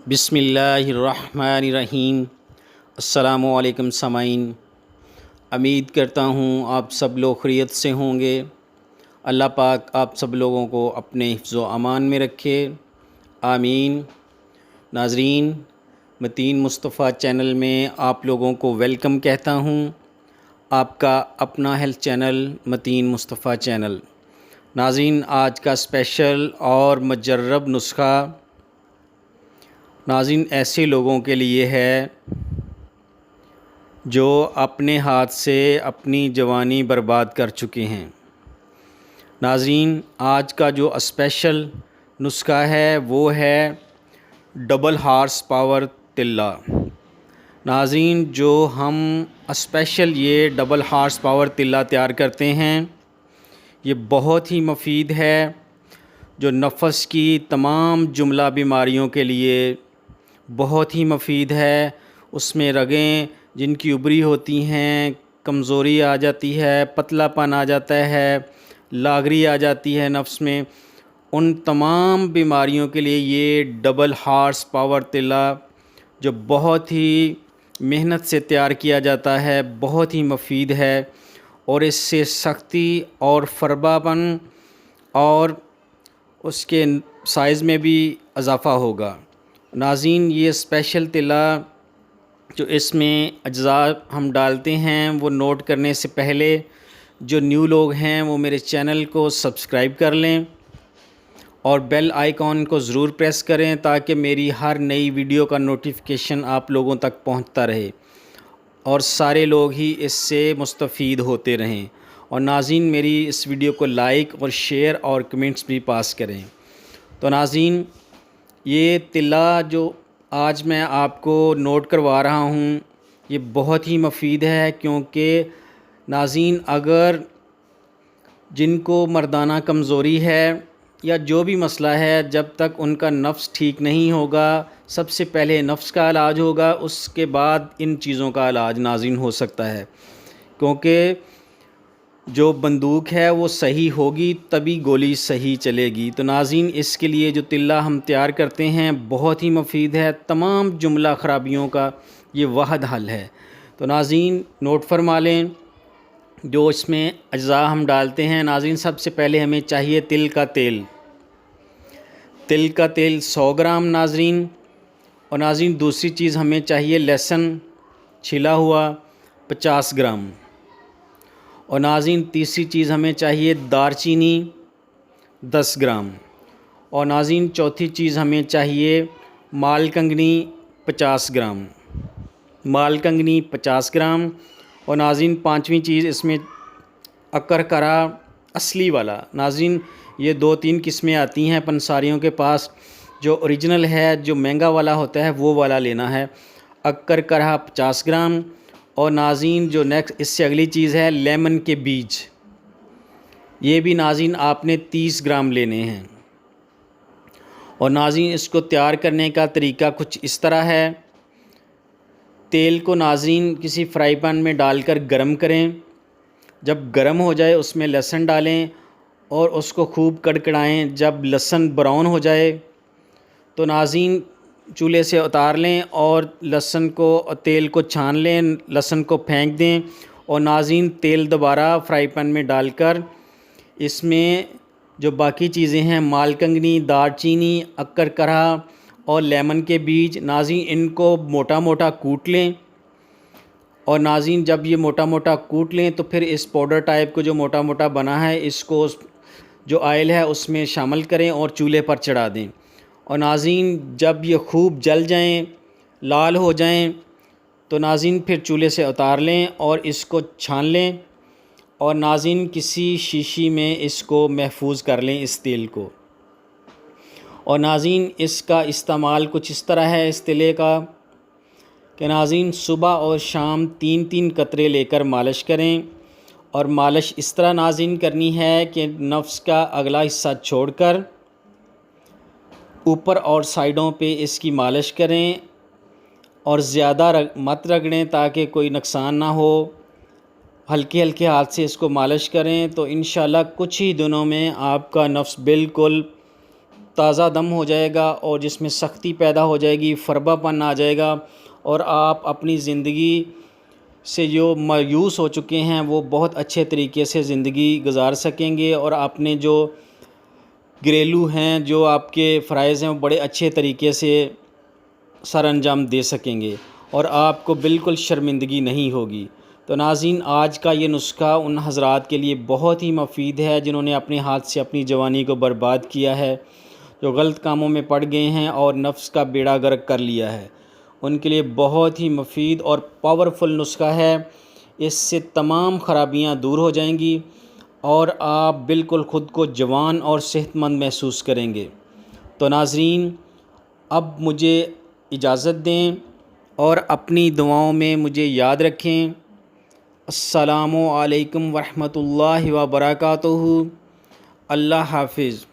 بسم اللہ الرحمن الرحیم۔ السلام علیکم سامعین، امید کرتا ہوں آپ سب لوگ خیریت سے ہوں گے۔ اللہ پاک آپ سب لوگوں کو اپنے حفظ و امان میں رکھے، آمین۔ ناظرین، متین مصطفیٰ چینل میں آپ لوگوں کو ویلکم کہتا ہوں، آپ کا اپنا ہیلتھ چینل متین مصطفیٰ چینل۔ ناظرین، آج کا اسپیشل اور مجرب نسخہ ناظرین ایسے لوگوں کے لیے ہے جو اپنے ہاتھ سے اپنی جوانی برباد کر چکے ہیں۔ ناظرین، آج کا جو اسپیشل نسخہ ہے وہ ہے ڈبل ہارس پاور تلا۔ ناظرین، جو ہم اسپیشل یہ ڈبل ہارس پاور تلا تیار کرتے ہیں، یہ بہت ہی مفید ہے، جو نفس کی تمام جملہ بیماریوں کے لیے بہت ہی مفید ہے۔ اس میں رگیں جن کی ابری ہوتی ہیں، کمزوری آ جاتی ہے، پتلا پن آ جاتا ہے، لاغری آ جاتی ہے نفس میں، ان تمام بیماریوں کے لیے یہ ڈبل ہارس پاور تلا جو بہت ہی محنت سے تیار کیا جاتا ہے، بہت ہی مفید ہے، اور اس سے سختی اور فربا پن اور اس کے سائز میں بھی اضافہ ہوگا۔ ناظرین، یہ اسپیشل تلا جو اس میں اجزاء ہم ڈالتے ہیں وہ نوٹ کرنے سے پہلے جو نیو لوگ ہیں وہ میرے چینل کو سبسکرائب کر لیں اور بیل آئیکن کو ضرور پریس کریں تاکہ میری ہر نئی ویڈیو کا نوٹیفیکیشن آپ لوگوں تک پہنچتا رہے اور سارے لوگ ہی اس سے مستفید ہوتے رہیں۔ اور ناظرین، میری اس ویڈیو کو لائک اور شیئر اور کمنٹس بھی پاس کریں۔ تو ناظرین، یہ تلا جو آج میں آپ کو نوٹ کروا رہا ہوں یہ بہت ہی مفید ہے، کیونکہ ناظرین اگر جن کو مردانہ کمزوری ہے یا جو بھی مسئلہ ہے، جب تک ان کا نفس ٹھیک نہیں ہوگا، سب سے پہلے نفس کا علاج ہوگا، اس کے بعد ان چیزوں کا علاج ناظرین ہو سکتا ہے، کیونکہ جو بندوق ہے وہ صحیح ہوگی تبھی گولی صحیح چلے گی۔ تو ناظرین، اس کے لیے جو تلا ہم تیار کرتے ہیں بہت ہی مفید ہے، تمام جملہ خرابیوں کا یہ واحد حل ہے۔ تو ناظرین نوٹ فرما لیں جو اس میں اجزاء ہم ڈالتے ہیں۔ ناظرین، سب سے پہلے ہمیں چاہیے تل کا تیل۔ تل کا تیل 100 گرام ناظرین۔ اور ناظرین دوسری چیز ہمیں چاہیے لہسن چھلا ہوا 50 گرام۔ اور ناظرین تیسری چیز ہمیں چاہیے دار چینی 10 گرام۔ اور ناظرین چوتھی چیز ہمیں چاہیے مال کنگنی 50 گرام۔ مال کنگنی 50 گرام۔ اور ناظرین پانچویں چیز اس میں اکر کرا اصلی والا۔ ناظرین یہ 2-3 قسمیں آتی ہیں پنساریوں کے پاس، جو اوریجنل ہے، جو مہنگا والا ہوتا ہے وہ والا لینا ہے۔ اکر کرا 50 گرام۔ اور ناظرین جو نیکسٹ اس سے اگلی چیز ہے لیمن کے بیج، یہ بھی ناظرین آپ نے 30 گرام لینے ہیں۔ اور ناظرین اس کو تیار کرنے کا طریقہ کچھ اس طرح ہے۔ تیل کو ناظرین کسی فرائی پین میں ڈال کر گرم کریں، جب گرم ہو جائے اس میں لہسن ڈالیں اور اس کو خوب کڑکڑائیں۔ جب لہسن براؤن ہو جائے تو ناظرین چولہے سے اتار لیں اور لہسن کو تیل کو چھان لیں، لہسن کو پھینک دیں، اور ناظرین تیل دوبارہ فرائی پین میں ڈال کر اس میں جو باقی چیزیں ہیں مال کنگنی، دار چینی، اکر کرا اور لیمن کے بیج، ناظرین ان کو موٹا موٹا کوٹ لیں۔ اور ناظرین جب یہ موٹا موٹا کوٹ لیں تو پھر اس پاؤڈر ٹائپ کو جو موٹا موٹا بنا ہے اس کو جو آئل ہے اس میں شامل کریں اور چولہے پر چڑھا دیں۔ اور ناظرین جب یہ خوب جل جائیں، لال ہو جائیں، تو ناظرین پھر چولہے سے اتار لیں اور اس کو چھان لیں، اور ناظرین کسی شیشی میں اس کو محفوظ کر لیں اس تیل کو۔ اور ناظرین اس کا استعمال کچھ اس طرح ہے اس تیلے کا کہ ناظرین صبح اور شام 3 قطرے لے کر مالش کریں، اور مالش اس طرح ناظرین کرنی ہے کہ نفس کا اگلا حصہ چھوڑ کر اوپر اور سائیڈوں پہ اس کی مالش کریں، اور زیادہ مت رگڑیں تاکہ کوئی نقصان نہ ہو۔ ہلکے ہلکے ہاتھ سے اس کو مالش کریں تو انشاءاللہ کچھ ہی دنوں میں آپ کا نفس بالکل تازہ دم ہو جائے گا اور جس میں سختی پیدا ہو جائے گی، فربہ پن آ جائے گا، اور آپ اپنی زندگی سے جو مایوس ہو چکے ہیں وہ بہت اچھے طریقے سے زندگی گزار سکیں گے، اور اپنے جو گھریلو ہیں، جو آپ کے فرائض ہیں، وہ بڑے اچھے طریقے سے سر انجام دے سکیں گے، اور آپ کو بالکل شرمندگی نہیں ہوگی۔ تو ناظرین، آج کا یہ نسخہ ان حضرات کے لیے بہت ہی مفید ہے جنہوں نے اپنے ہاتھ سے اپنی جوانی کو برباد کیا ہے، جو غلط کاموں میں پڑ گئے ہیں اور نفس کا بیڑا غرق کر لیا ہے۔ ان کے لیے بہت ہی مفید اور پاورفل نسخہ ہے۔ اس سے تمام خرابیاں دور ہو جائیں گی اور آپ بالکل خود کو جوان اور صحت مند محسوس کریں گے۔ تو ناظرین، اب مجھے اجازت دیں اور اپنی دعاؤں میں مجھے یاد رکھیں۔ السلام علیکم ورحمۃ اللہ وبرکاتہ۔ اللہ حافظ۔